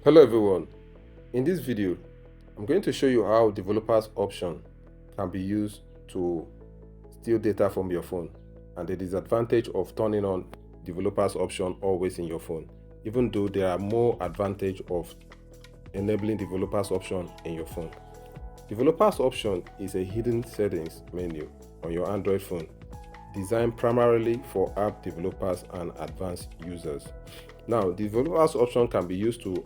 Hello everyone, in this video I'm going to show you how developers option can be used to steal data from your phone and the disadvantage of turning on developers option always in your phone, even though there are more advantage of enabling developers option in your phone. Developers option is a hidden settings menu on your Android phone designed primarily for app developers and advanced users. Now, developers option can be used to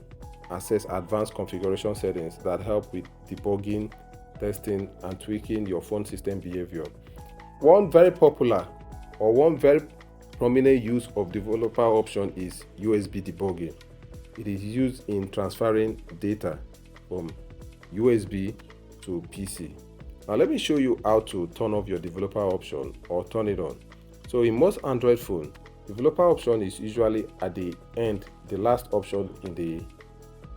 access advanced configuration settings that help with debugging, testing, and tweaking your phone system behavior. One very prominent use of developer option is USB debugging. It is used in transferring data from USB to PC. Now let me show you how to turn off your developer option or turn it on. So in most Android phone, developer option is usually at the end, the last option in the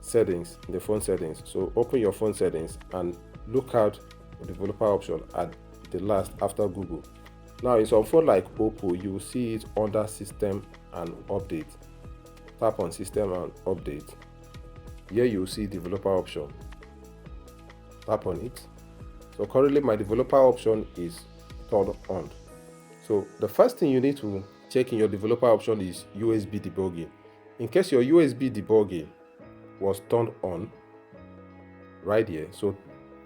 settings, in the phone settings. So open your phone settings and look out the developer option at the last after Google. Now in some phone like Oppo, you will see it under system and update. Tap on system and update. Here you will see developer option. Tap on it. So currently my developer option is turned on. So the first thing you need to check in your developer option is USB debugging. In case your USB debugging was turned on right here, so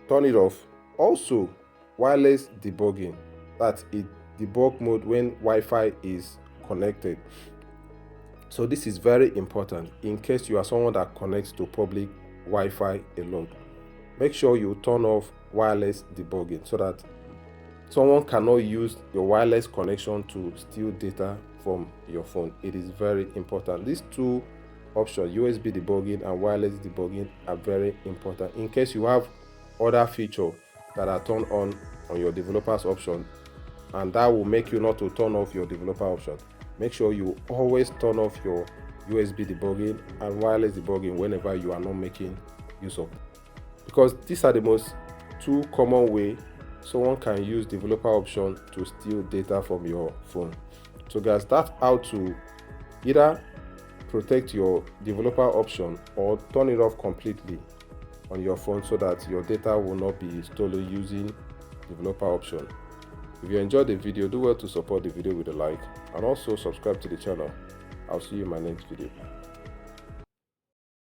turn it off. Also wireless debugging, that's it debug mode when Wi-Fi is connected. So this is very important in case you are someone that connects to public Wi-Fi a lot. Make sure you turn off wireless debugging so that someone cannot use your wireless connection to steal data from your phone. It is very important. These two options, USB debugging and wireless debugging, are very important in case you have other features that are turned on your developers option, and that will make you not to turn off your developer option. Make sure you always turn off your USB debugging and wireless debugging whenever you are not making use of, because these are the most two common way someone can use developer option to steal data from your phone. So guys, that's how to either protect your developer option or turn it off completely on your phone so that your data will not be stolen using developer option. If you enjoyed the video, do well to support the video with a like and also subscribe to the channel. I'll see you in my next video.